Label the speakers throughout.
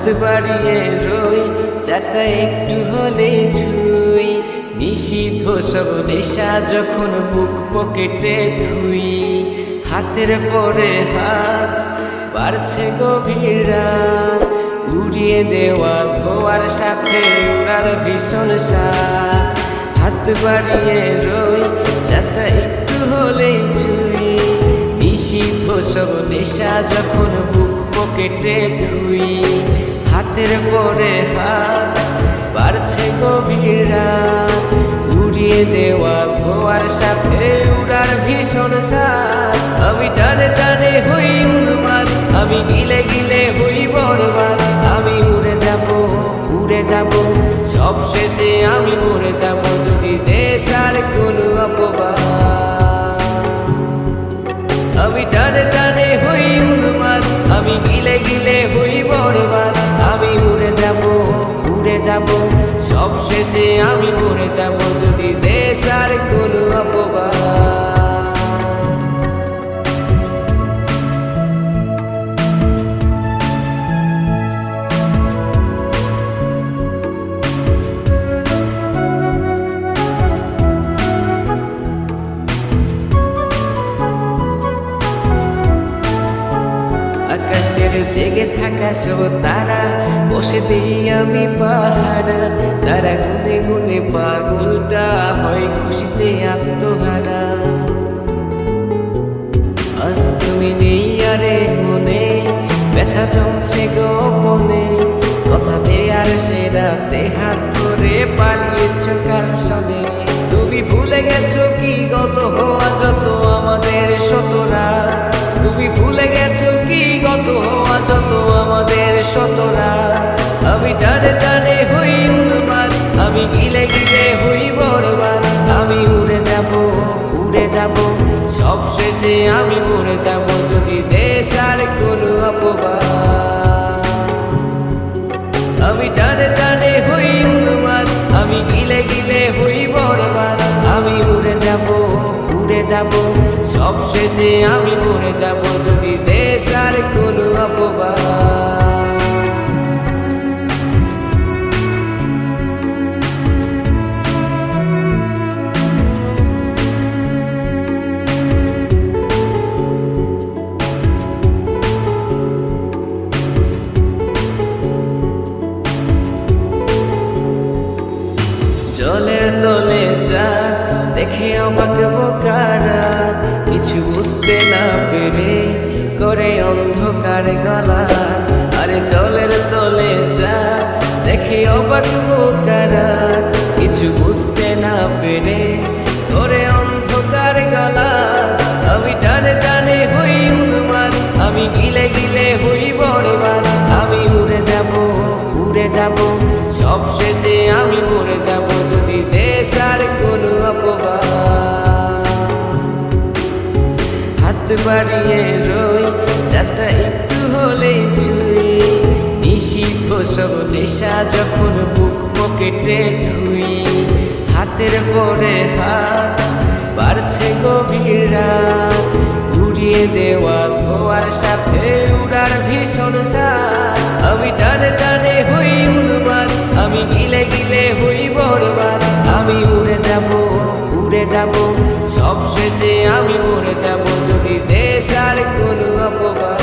Speaker 1: হাত বাড়িয়ে রই চাটা একটু হলে ছুই নিষিদ্ধ সব নেশা যখন বুক পকেটে থুই হাতের পরে হাত বাড়ছে গভীর রাত উড়িয়ে দেওয়া ধোয়ার সাথে উড়ার ভীষণ স্বাদ হাত বাড়িয়ে রই চাটা একটু হলেই ছুই নিষিদ্ধ সব নেশা যখন বুক পকেটে থুই হাতের পরে হাত বাড়ছে গভীর রাত উড়িয়ে দেওয়া ধোয়ার সাথে উড়ার ভীষণ স্বাদ আমি টানে টানে হই উন্মাদ আমি গিলে গিলে হই বরবাদ আমি উড়ে যাব সব শেষে আমি মরে যাব যদি দেশ আর কোনো অপবাদ আমি টানে টানে হই উন্মাদ আমি গিলে গিলে হই বরবাদ আমি উড়ে যাব সব শেষে আমি মরে যাব যদি দেশ আর কোনো অপবাদ আকাশের জেগে থাকা সব তারা বসে দিই আমি পাহারা তারা গুনে গুনে পাগলটা হয় খুশিতে আত্মহারা আজ তুমি নেই আরে মনে ব্যথা জমছে গোপনে কথা দেয়ার সে রাতে হাত ধরে পালিয়েছ কার সনে তুমি ভুলে গেছো কি গত হওয়া যত আমাদের শতরা তুমি ভুলে গেছো কি গত হওয়া যত আমাদের শতরা আমি টানে টানে হই উন্মাদ আমি গিলে গিলে হই বরবাদ আমি উড়ে যাব সব শেষে আমি মরে যাব যদি দেশ আর কোনো অপবাদ আমি টানে টানে হই উন্মাদ আমি গিলে গিলে হই বরবাদ আমি উড়ে যাব সব শেষে আমি মরে যাব যদি দেশ আর কোনো অপবাদ জলের তলে যা দেখে অবাক বোকারা কিছু বুঝতে না পেরে করে অন্ধকার গলা আরে জলের তলে যা দেখে অবাক বোকারা কিছু বুঝতে না পেরে করে অন্ধকার গলা আমি টানে টানে হই উন্মাদ আমি গিলে গিলে হই বরবাদ আমি উড়ে যাব সব শেষে আমি মরে যাব যদি দেশ আর কোনো অপবাদ হাত বাড়িয়ে রই চাটা একটু হলেই ছুই নিষিদ্ধ সব নেশা যখন বুক পকেটে থুই হাতের পরে হাত বাড়ছে গভীর রাত উড়িয়ে দেওয়া ধোয়ার সাথে উড়ার ভীষণ স্বাদ আমি টানে টানে হই উন্মাদ আমি গিলে গিলে হই বরবাদ আমি উড়ে যাব সব শেষে আমি মরে যাব যদি দেশ আর কোনো অপবাদ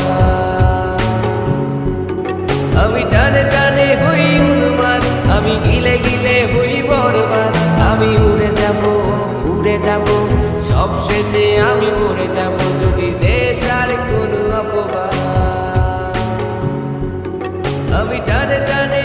Speaker 1: আমি টানে টানে হই উন্মাদ আমি গিলে গিলে হই বরবাদ আমি উড়ে যাব সব শেষে আমি মরে যাব যদি দেশ আর কোনো অপবাদ আমি টানে টানে